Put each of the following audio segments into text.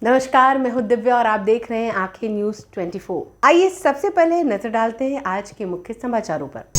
नमस्कार, मैं हूं दिव्या और आप देख रहे हैं आंखें न्यूज 24। आइए सबसे पहले नजर डालते हैं आज के मुख्य समाचारों पर।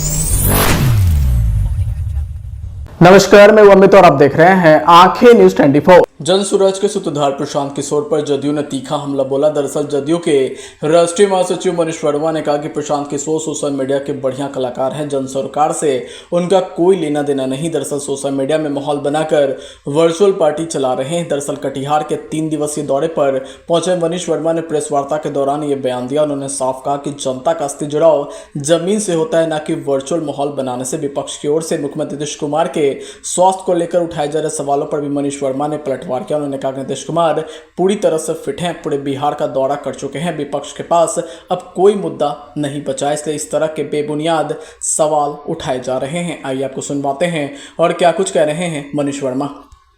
नमस्कार, मैं अमित और आप देख रहे हैं आंखें न्यूज 24। जन सूरज के सूत्रधार प्रशांत किशोर पर जदयू ने तीखा हमला बोला। दरअसल जदयू के राष्ट्रीय महासचिव मनीष वर्मा ने कहा कि प्रशांत किशोर सोशल मीडिया के बढ़िया कलाकार हैं, जन सरकार से उनका कोई लेना देना नहीं। दरअसल सोशल मीडिया में माहौल बनाकर वर्चुअल पार्टी चला रहे हैं। दरअसल कटिहार के 3 दिवसीय दौरे पर पहुंचे मनीष वर्मा ने प्रेस वार्ता के दौरान ये बयान दिया। उन्होंने साफ कहा कि जनता का असली जुड़ाव जमीन से होता है, न कि वर्चुअल माहौल बनाने से। विपक्ष की ओर से मुख्यमंत्री नीतीश कुमार के स्वास्थ्य को लेकर उठाए जा रहे सवालों पर भी मनीष वर्मा ने पलटवार किया। उन्होंने कहा कि नीतीश कुमार पूरी तरह से फिट हैं, पूरे बिहार का दौरा कर चुके हैं, विपक्ष के पास अब कोई मुद्दा नहीं बचा, इसलिए इस तरह के बेबुनियाद सवाल उठाए जा रहे हैं। आइए आपको सुनवाते हैं और क्या कुछ कह रहे हैं मनीष वर्मा।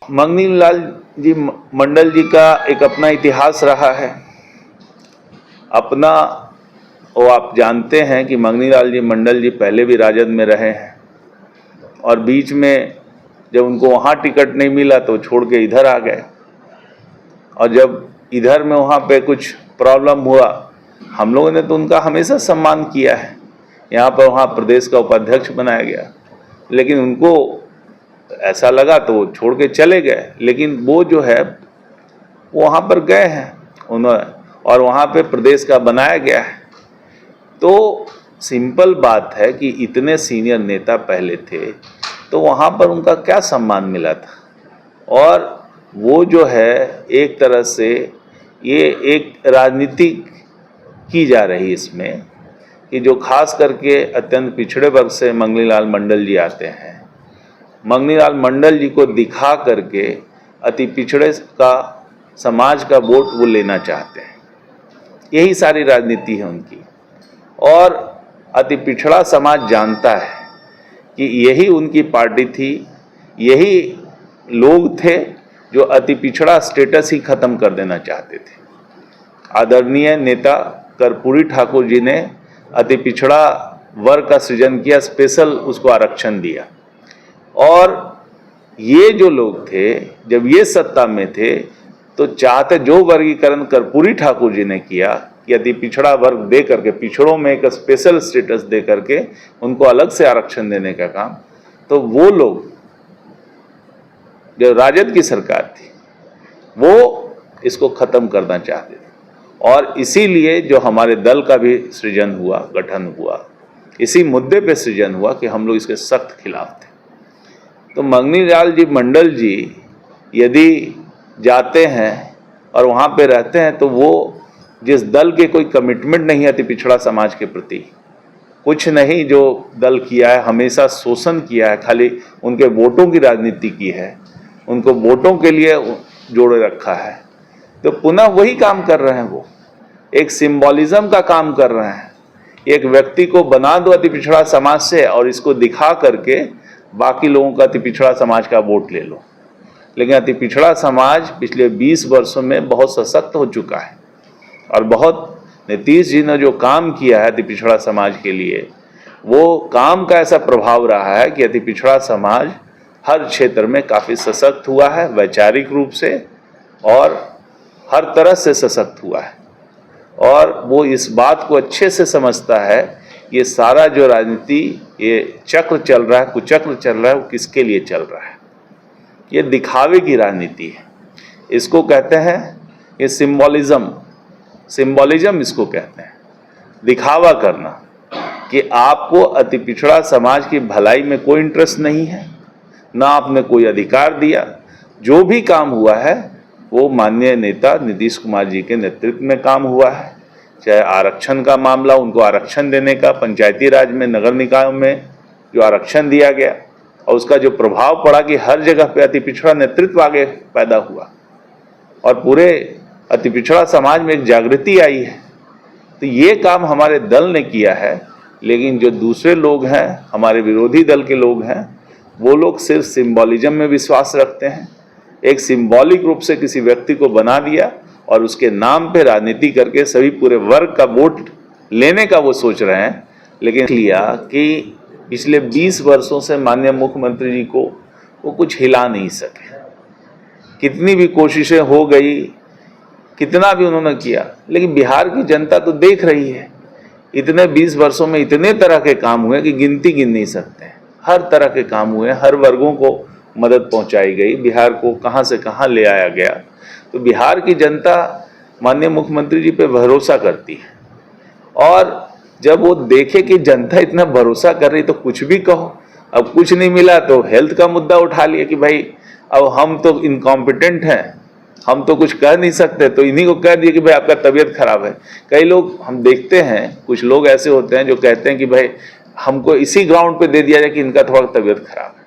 मंगनी लाल जी मंडल जी का एक अपना इतिहास रहा है। अपना वो आप जानते हैं कि मंगनी लाल जी मंडल जी पहले भी राजद में रहे हैं और बीच में जब उनको वहाँ टिकट नहीं मिला तो छोड़ के इधर आ गए, और जब इधर में वहाँ पे कुछ प्रॉब्लम हुआ, हम लोगों ने तो उनका हमेशा सम्मान किया है। यहाँ पर वहाँ प्रदेश का उपाध्यक्ष बनाया गया, लेकिन उनको ऐसा लगा तो वो छोड़ के चले गए। लेकिन वो जो है वो वहाँ पर गए हैं उन्होंने, और वहाँ पे प्रदेश का बनाया गया है। तो सिंपल बात है कि इतने सीनियर नेता पहले थे तो वहाँ पर उनका क्या सम्मान मिला था। और वो जो है एक तरह से ये एक राजनीति की जा रही इसमें कि जो खास करके अत्यंत पिछड़े वर्ग से मंगनी लाल मंडल जी आते हैं, मंगनी लाल मंडल जी को दिखा करके अति पिछड़े का समाज का वोट वो लेना चाहते हैं। यही सारी राजनीति है उनकी, और अति पिछड़ा समाज जानता है कि यही उनकी पार्टी थी, यही लोग थे जो अति पिछड़ा स्टेटस ही खत्म कर देना चाहते थे। आदरणीय नेता कर्पूरी ठाकुर जी ने अति पिछड़ा वर्ग का सृजन किया, स्पेशल उसको आरक्षण दिया। और ये जो लोग थे जब ये सत्ता में थे तो चाहते जो वर्गीकरण कर्पूरी ठाकुर जी ने किया कि अति पिछड़ा वर्ग दे करके, पिछड़ों में एक स्पेशल स्टेटस दे करके उनको अलग से आरक्षण देने का काम, तो वो लोग जो राजद की सरकार थी वो इसको खत्म करना चाहते थे। और इसीलिए जो हमारे दल का भी सृजन हुआ, गठन हुआ, इसी मुद्दे पे सृजन हुआ कि हम लोग इसके सख्त खिलाफ थे। तो मंगनी लाल जी मंडल जी यदि जाते हैं और वहाँ पे रहते हैं तो वो जिस दल के कोई कमिटमेंट नहीं है अति पिछड़ा समाज के प्रति, कुछ नहीं जो दल किया है, हमेशा शोषण किया है, खाली उनके वोटों की राजनीति की है, उनको वोटों के लिए जोड़े रखा है, तो पुनः वही काम कर रहे हैं। वो एक सिंबॉलिज्म का काम कर रहे हैं। एक व्यक्ति को बना दो अति पिछड़ा समाज से और इसको दिखा करके बाकी लोगों का अति पिछड़ा समाज का वोट ले लो। लेकिन अति पिछड़ा समाज पिछले 20 वर्षों में बहुत सशक्त हो चुका है, और बहुत नीतीश जी ने जो काम किया है अति पिछड़ा समाज के लिए, वो काम का ऐसा प्रभाव रहा है कि अति पिछड़ा समाज हर क्षेत्र में काफ़ी सशक्त हुआ है, वैचारिक रूप से और हर तरह से सशक्त हुआ है। और वो इस बात को अच्छे से समझता है ये सारा जो राजनीति ये चक्र चल रहा है, कुचक्र चल रहा है, वो किसके लिए चल रहा है। ये दिखावे की राजनीति है, इसको कहते हैं ये सिंबॉलिज्म इसको कहते हैं। दिखावा करना कि आपको अति पिछड़ा समाज की भलाई में कोई इंटरेस्ट नहीं है, ना आपने कोई अधिकार दिया। जो भी काम हुआ है वो माननीय नेता नीतीश कुमार जी के नेतृत्व में काम हुआ है। चाहे आरक्षण का मामला, उनको आरक्षण देने का, पंचायती राज में, नगर निकायों में जो आरक्षण दिया गया और उसका जो प्रभाव पड़ा कि हर जगह पे अति पिछड़ा नेतृत्व आगे पैदा हुआ और पूरे अति पिछड़ा समाज में एक जागृति आई है। तो ये काम हमारे दल ने किया है। लेकिन जो दूसरे लोग हैं, हमारे विरोधी दल के लोग हैं, वो लोग सिर्फ सिंबॉलिज्म में विश्वास रखते हैं। एक सिंबॉलिक रूप से किसी व्यक्ति को बना दिया और उसके नाम पे राजनीति करके सभी पूरे वर्ग का वोट लेने का वो सोच रहे हैं। लेकिन लिया कि पिछले 20 वर्षों से माननीय मुख्यमंत्री जी को वो कुछ हिला नहीं सके। कितनी भी कोशिशें हो गई, कितना भी उन्होंने किया, लेकिन बिहार की जनता तो देख रही है। इतने 20 वर्षों में इतने तरह के काम हुए कि गिन नहीं सकते। हर तरह के काम हुए, हर वर्गों को मदद पहुंचाई गई, बिहार को कहां से कहां ले आया गया। तो बिहार की जनता माननीय मुख्यमंत्री जी पे भरोसा करती है, और जब वो देखे कि जनता इतना भरोसा कर रही तो कुछ भी कहो। अब कुछ नहीं मिला तो हेल्थ का मुद्दा उठा लिया कि भाई अब हम तो इनकॉम्पिटेंट हैं, हम तो कुछ कर नहीं सकते, तो इन्हीं को कह दिए कि भाई आपका तबीयत खराब है। कई लोग हम देखते हैं, कुछ लोग ऐसे होते हैं जो कहते हैं कि भाई हमको इसी ग्राउंड पे दे दिया जाए कि इनका थोड़ा तबीयत खराब है।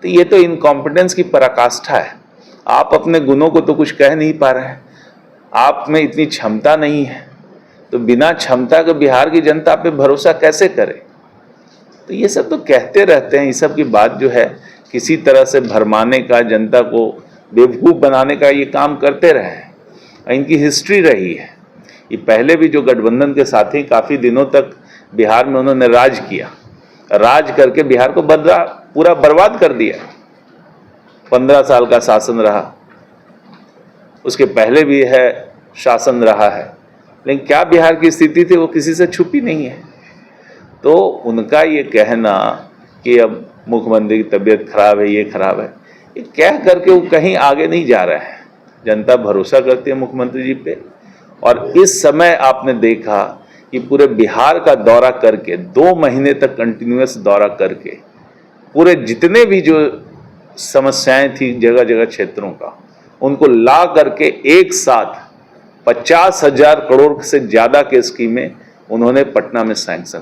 तो ये तो इनकॉम्पिटेंस की पराकाष्ठा है। आप अपने गुणों को तो कुछ कह नहीं पा रहे हैं, आप में इतनी क्षमता नहीं है, तो बिना क्षमता के बिहार की जनता पे भरोसा कैसे करे। तो ये सब तो कहते रहते हैं, ये सब की बात जो है किसी तरह से भरमाने का, जनता को बेवकूफ़ बनाने का ये काम करते रहे हैं। इनकी हिस्ट्री रही है। ये पहले भी जो गठबंधन के साथी काफ़ी दिनों तक बिहार में उन्होंने राज किया, राज करके बिहार को पूरा बर्बाद कर दिया। 15 साल का शासन रहा, उसके पहले भी है शासन रहा है, लेकिन क्या बिहार की स्थिति थी वो किसी से छुपी नहीं है। तो उनका ये कहना कि अब मुख्यमंत्री की तबीयत खराब है, ये खराब है, ये कह करके वो कहीं आगे नहीं जा रहा है। जनता भरोसा करती है मुख्यमंत्री जी पे, और इस समय आपने देखा कि पूरे बिहार का दौरा करके 2 महीने तक कंटिन्यूअस दौरा करके पूरे जितने भी जो समस्याएं थी जगह जगह क्षेत्रों का, उनको ला करके एक साथ 50,000 करोड़ से ज्यादा के स्कीमें उन्होंने पटना में सैंक्शन।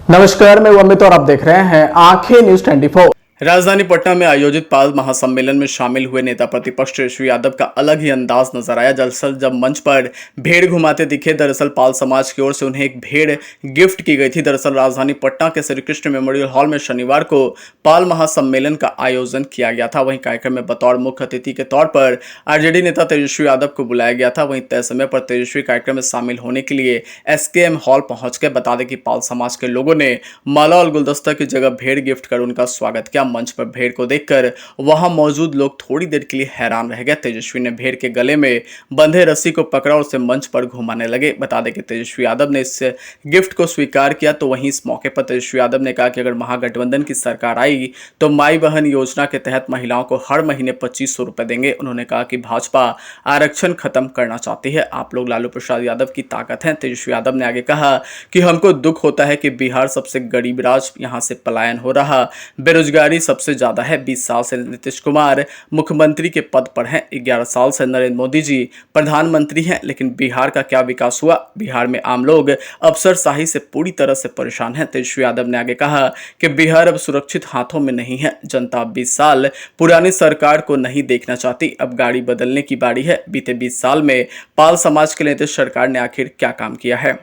नमस्कार, मैं अमित और आप देख रहे हैं आंखें न्यूज 24। राजधानी पटना में आयोजित पाल महासम्मेलन में शामिल हुए नेता प्रतिपक्ष तेजस्वी यादव का अलग ही अंदाज नजर आया। दरअसल जब मंच पर भेड़ घुमाते दिखे, दरअसल पाल समाज की ओर से उन्हें एक भेड़ गिफ्ट की गई थी। दरअसल राजधानी पटना के श्री कृष्ण मेमोरियल हॉल में शनिवार को पाल महासम्मेलन का आयोजन किया गया था। वहीं कार्यक्रम में बतौर मुख्य अतिथि के तौर पर आरजेडी नेता तेजस्वी यादव को बुलाया गया था। वहीं तय समय पर तेजस्वी कार्यक्रम में शामिल होने के लिए एसकेएम हॉल पहुंच गए। बता दें कि पाल समाज के लोगों ने माला और गुलदस्ता की जगह भेड़ गिफ्ट कर उनका स्वागत किया। मंच पर भेड़ को देखकर वहां मौजूद लोग थोड़ी देर के लिए हैरान रह गए। तेजस्वी ने भेड़ के गले में बंधे रस्सी को पकड़ा और उसे मंच पर घुमाने लगे। बता दें कि तेजस्वी यादव ने इस गिफ्ट को स्वीकार किया। तो वहीं इस मौके पर तेजस्वी यादव ने कहा कि अगर महागठबंधन की सरकार आई तो माई बहन योजना के तहत महिलाओं को हर महीने 2500 रुपए देंगे। उन्होंने कहा कि भाजपा आरक्षण खत्म करना चाहती है, आप लोग लालू प्रसाद यादव की ताकत हैं। तेजस्वी यादव ने आगे कहा कि हमको दुख होता है कि बिहार सबसे गरीब राज्य, यहां से पलायन हो रहा, बेरोजगारी सबसे ज्यादा है। 20 साल से नीतीश कुमार मुख्यमंत्री के पद पर हैं, 11 साल से नरेंद्र मोदी जी प्रधानमंत्री हैं, लेकिन बिहार का क्या विकास हुआ। बिहार में आम लोग अफसरशाही से पूरी तरह से परेशान हैं। तेजस्वी यादव ने आगे कहा कि बिहार अब सुरक्षित हाथों में नहीं है। जनता 20 साल पुरानी सरकार को नहीं देखना चाहती, अब गाड़ी बदलने की बारी है। बीते 20 साल में पाल समाज के लिए नीतीश सरकार ने आखिर क्या काम किया है।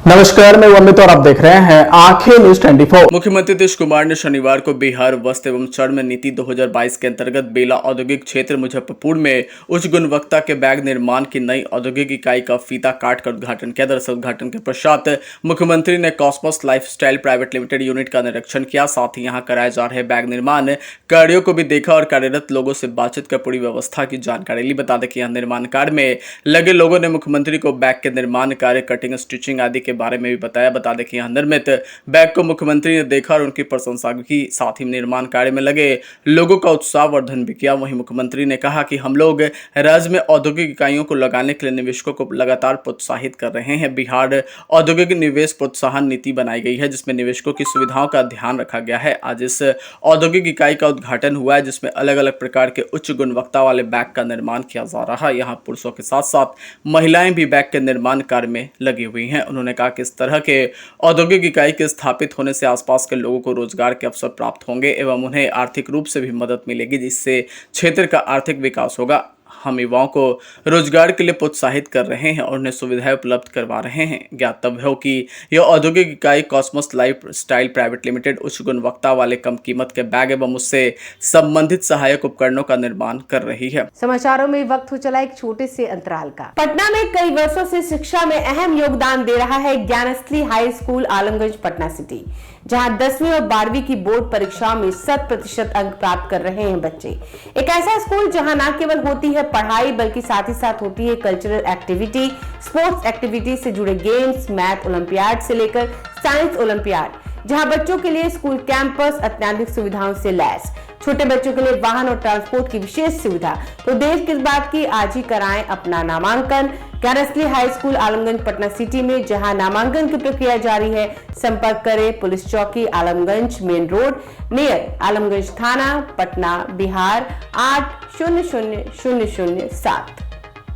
नमस्कार, मैं अमित और आप देख रहे हैं आंखें न्यूज 24। मुख्यमंत्री नीतीश कुमार ने शनिवार को बिहार वस्त्र एवं चर्म नीति 2022 के अंतर्गत बेला औद्योगिक क्षेत्र मुजफ्फरपुर में उच्च गुणवत्ता के बैग निर्माण की नई औद्योगिक इकाई का फीता काट कर उद्घाटन किया। दरअसल उद्घाटन के पश्चात मुख्यमंत्री ने Cosmos lifestyle private limited unit का निरीक्षण किया। साथ ही यहाँ कराए जा रहे बैग निर्माण कार्यों को भी देखा और कार्यरत लोगों से बातचीत कर पूरी व्यवस्था की जानकारी ली। बता दें कि यहाँ निर्माण कार्य में लगे लोगों ने मुख्यमंत्री को बैग के निर्माण कार्य, कटिंग, स्टिचिंग आदि के बारे में भी बताया। बता दें कि यहां निर्मित बैग को मुख्यमंत्री ने देखा और उनकी प्रशंसा की। साथ ही निर्माण कार्य में लगे लोगों का उत्साहवर्धन भी किया। वहीं मुख्यमंत्री ने कहा कि हम लोग राज्य में औद्योगिक इकाइयों को लगाने के लिए निवेशकों को लगातार प्रोत्साहित कर रहे हैं। बिहार औद्योगिक निवेश प्रोत्साहन नीति बनाई गई है, जिसमें निवेशकों की सुविधाओं का ध्यान रखा गया है। आज इस औद्योगिक इकाई का उद्घाटन हुआ है, जिसमें अलग अलग प्रकार के उच्च गुणवत्ता वाले बैग का निर्माण किया जा रहा है। यहाँ पुरुषों के साथ साथ महिलाएं भी बैग के निर्माण कार्य में लगी हुई हैं। उन्होंने कहा कि इस तरह के औद्योगिक इकाई के स्थापित होने से आसपास के लोगों को रोजगार के अवसर प्राप्त होंगे एवं उन्हें आर्थिक रूप से भी मदद मिलेगी, जिससे क्षेत्र का आर्थिक विकास होगा। हम युवाओं को रोजगार के लिए प्रोत्साहित कर रहे हैं और उन्हें सुविधाएं उपलब्ध करवा रहे हैं। ज्ञातव्य हो कि यह औद्योगिक इकाई Cosmos life style private limited उच्च गुणवत्ता वाले कम कीमत के बैग एवं उससे संबंधित सहायक उपकरणों का निर्माण कर रही है। समाचारों में वक्त हो चला एक छोटे से अंतराल का। पटना में कई वर्षों से शिक्षा में अहम योगदान दे रहा है Gyansthali high school Alamganj Patna city, जहां 10वीं और 12वीं की बोर्ड परीक्षाओं में 100% अंक प्राप्त कर रहे हैं बच्चे। एक ऐसा स्कूल जहां न केवल होती है पढ़ाई बल्कि साथ ही साथ होती है कल्चरल एक्टिविटी, स्पोर्ट्स एक्टिविटी से जुड़े गेम्स, मैथ ओलंपियाड से लेकर साइंस ओलंपियाड, जहां बच्चों के लिए स्कूल कैंपस अत्याधुनिक सुविधाओं से लैस, छोटे बच्चों के लिए वाहन और ट्रांसपोर्ट की विशेष सुविधा। तो देर किस बात की, आज ही कराएं अपना नामांकन Gyansthali high school Alamganj Patna city में, जहां नामांकन की प्रक्रिया जारी है। संपर्क करें पुलिस चौकी Alamganj main road near Alamganj थाना पटना बिहार 800007।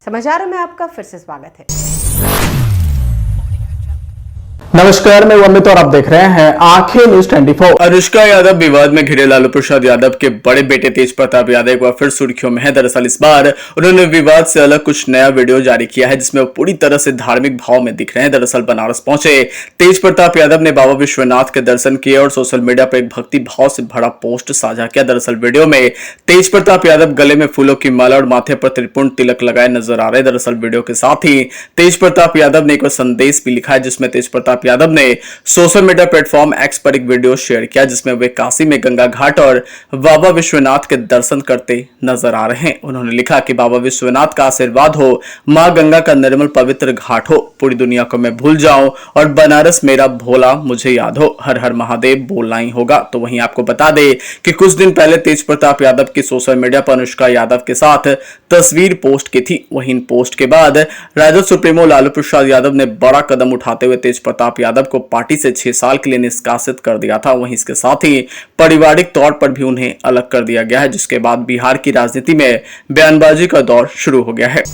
समाचारों में आपका फिर से स्वागत है। नमस्कार, मैं अमित और आप देख रहे हैं आंखें न्यूज 24। अनुष्का यादव विवाद में घिरे लालू प्रसाद यादव के बड़े बेटे तेज प्रताप यादव एक बार फिर सुर्खियों में है। दरअसल इस बार उन्होंने विवाद से अलग कुछ नया वीडियो जारी किया है जिसमें वो पूरी तरह से धार्मिक भाव में दिख रहे हैं। दरअसल बनारस पहुंचे तेज प्रताप यादव ने बाबा विश्वनाथ के दर्शन किए और सोशल मीडिया पर एक भक्ति भाव से भरा पोस्ट साझा किया। दरअसल वीडियो में तेज प्रताप यादव गले में फूलों की माला और माथे पर त्रिपुंड तिलक लगाए नजर आ रहे हैं। दरअसल वीडियो के साथ ही तेज प्रताप यादव ने एक संदेश भी लिखा है जिसमें तेज प्रताप यादव ने सोशल मीडिया प्लेटफॉर्म एक्स पर एक वीडियो शेयर किया जिसमें वे काशी में गंगा घाट और बाबा विश्वनाथ के दर्शन करते नजर आ रहे हैं। उन्होंने लिखा कि बाबा विश्वनाथ का आशीर्वाद हो, मां गंगा का निर्मल पवित्र घाट हो, पूरी दुनिया को मैं भूल जाऊं और बनारस मेरा भोला मुझे याद हो, हर हर महादेव बोलना ही होगा। तो वहीं आपको बता दे कि कुछ दिन पहले तेज प्रताप यादव की सोशल मीडिया पर अनुष्का यादव के साथ तस्वीर पोस्ट की थी। वहीं पोस्ट के बाद राजद सुप्रीमो लालू प्रसाद यादव ने बड़ा कदम उठाते हुए तेज प्रताप यादव को पार्टी से 6 साल के लिए निष्कासित कर दिया था। वहीं इसके साथ ही पारिवारिक तौर पर भी उन्हें अलग कर दिया गया है, जिसके बाद बिहार की राजनीति में बयानबाजी का दौर शुरू हो गया है।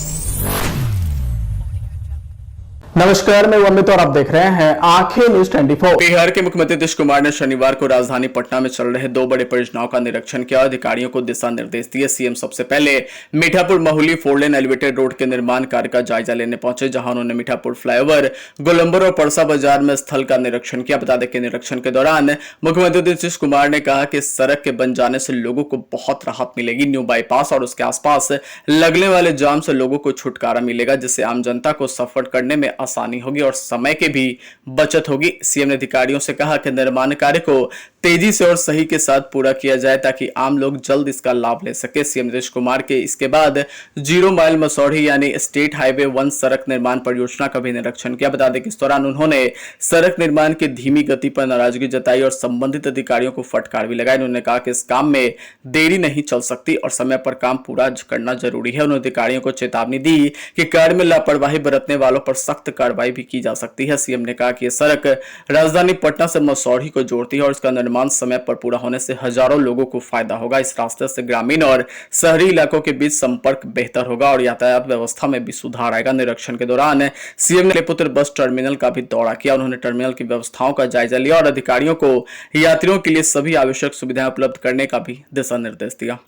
नमस्कार, मैं अमित और आप देख रहे हैं आंखें न्यूज 24। बिहार के मुख्यमंत्री नीतीश कुमार ने शनिवार को राजधानी पटना में चल रहे 2 बड़े परियोजनाओं का निरीक्षण किया और अधिकारियों को दिशा निर्देश दिए। सीएम सबसे पहले Mithapur Mahuli 4 lane elevated road के निर्माण कार्य का जायजा लेने पहुंचे, जहां उन्होंने मीठापुर फ्लाईओवर, गोलंबर और परसा बाजार में स्थल का निरीक्षण किया। बता दें कि निरीक्षण के दौरान मुख्यमंत्री नीतीश कुमार ने कहा कि सड़क के बन जाने से लोगों को बहुत राहत मिलेगी। न्यू बाईपास और उसके आसपास लगने वाले जाम से लोगों को छुटकारा मिलेगा, जिससे आम जनता को सफर करने में आसानी होगी और समय की भी बचत होगी। सीएम ने अधिकारियों से कहा कि निर्माण कार्य को तेजी से और सही के साथ पूरा किया जाए ताकि आम लोग जल्द इसका लाभ ले सके। सीएम नीतीश कुमार के इसके बाद 0 माइल मसौढ़ी यानी स्टेट हाईवे 1 सड़क निर्माण परियोजना का भी निरीक्षण किया। बता दें कि इस दौरान उन्होंने सड़क निर्माण की धीमी गति पर नाराजगी जताई और संबंधित अधिकारियों को फटकार भी लगाई। उन्होंने कहा कि इस काम में देरी नहीं चल सकती और समय पर काम पूरा करना जरूरी है। उन्होंने अधिकारियों को चेतावनी दी कि कार्य में लापरवाही बरतने वालों पर सख्त कार्रवाई भी की जा सकती है। सीएम ने कहा कि यह सड़क राजधानी पटना से मसौढ़ी को जोड़ती है और इसका निर्माण समय पर पूरा होने से हजारों लोगों को फायदा होगा। इस रास्ते से ग्रामीण और शहरी इलाकों के बीच संपर्क बेहतर होगा और यातायात व्यवस्था में भी सुधार आएगा। निरीक्षण के दौरान सीएम ने पुत्र बस टर्मिनल का भी दौरा किया। उन्होंने टर्मिनल की व्यवस्थाओं का जायजा लिया और अधिकारियों को यात्रियों के लिए सभी आवश्यक सुविधाएं उपलब्ध करने का भी दिशा निर्देश दिया।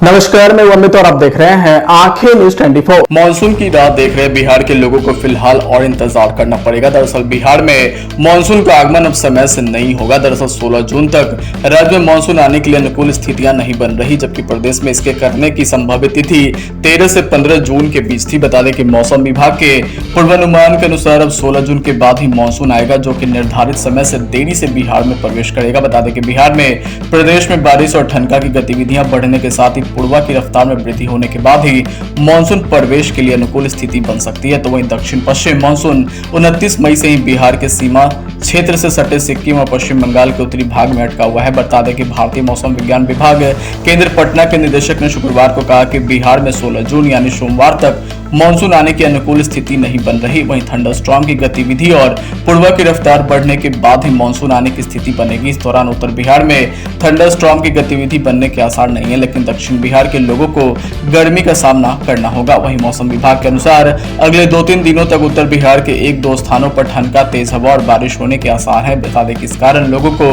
नमस्कार, मैं अमित और आप देख रहे हैं आंखें न्यूज 24। मानसून की राह देख रहे बिहार के लोगों को फिलहाल और इंतजार करना पड़ेगा। दरअसल बिहार में मानसून का आगमन अब समय से नहीं होगा। दरअसल 16 जून तक राज्य में मानसून आने के लिए अनुकूल स्थितियां नहीं बन रही, जबकि प्रदेश में इसके करने की संभावित तिथि 13 से 15 जून के बीच थी। बता दें कि मौसम विभाग के पूर्वानुमान के अनुसार अब 16 जून के बाद ही मानसून आएगा, जो कि निर्धारित समय से देरी से बिहार में प्रवेश करेगा। बता दें कि बिहार में प्रदेश में बारिश और ठंडा की गतिविधियां बढ़ने के साथ ही पूर्वा की रफ्तार में वृद्धि होने के बाद ही मानसून प्रवेश के लिए अनुकूल स्थिति बन सकती है। तो वहीं दक्षिण पश्चिम मानसून 29 मई से ही बिहार के सीमा क्षेत्र से सटे सिक्किम और पश्चिम बंगाल के उत्तरी भाग में अटका हुआ है। बता दें कि भारतीय मौसम विज्ञान विभाग केंद्र पटना के निदेशक ने शुक्रवार को कहा कि बिहार में 16 जून यानी सोमवार तक मानसून आने की अनुकूल स्थिति नहीं बन रही। वहीं थंडरस्टॉर्म की गतिविधि और पूर्वा की रफ्तार बढ़ने के बाद ही मानसून आने की स्थिति बनेगी। इस दौरान उत्तर बिहार में थंडरस्टॉर्म की गतिविधि बनने के आसार नहीं है, लेकिन दक्षिण बिहार के लोगों को गर्मी का सामना करना होगा। वहीं मौसम विभाग के अनुसार अगले 2-3 दिनों तक उत्तर बिहार के 1-2 स्थानों पर ठनका, तेज हवा और बारिश होने के आसार है। बता दें कि इस कारण लोगों को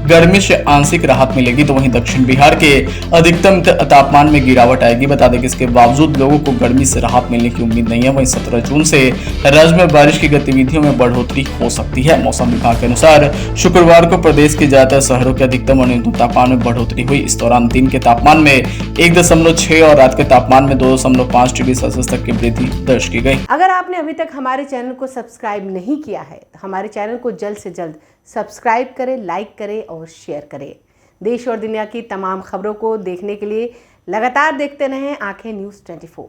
गर्मी से आंशिक राहत मिलेगी, तो वहीं दक्षिण बिहार के अधिकतम तापमान में गिरावट आएगी। बता दें कि इसके बावजूद लोगों को गर्मी से राहत मिलने की उम्मीद नहीं है। वहीं 17 जून से राज्य में बारिश की गतिविधियों में बढ़ोतरी हो सकती है। मौसम विभाग के अनुसार शुक्रवार को प्रदेश के ज्यादातर शहरों के अधिकतम और न्यूनतम तापमान में बढ़ोतरी हुई। इस दौरान दिन के तापमान में 1.6 और रात के तापमान में 2.5 डिग्री सेल्सियस तक की वृद्धि दर्ज की गई। अगर आपने अभी तक हमारे चैनल को सब्सक्राइब नहीं किया है तो हमारे चैनल को जल्द से जल्द सब्सक्राइब करें, लाइक करें और शेयर करें। देश और दुनिया की तमाम खबरों को देखने के लिए लगातार देखते रहें आंखें न्यूज़ 24।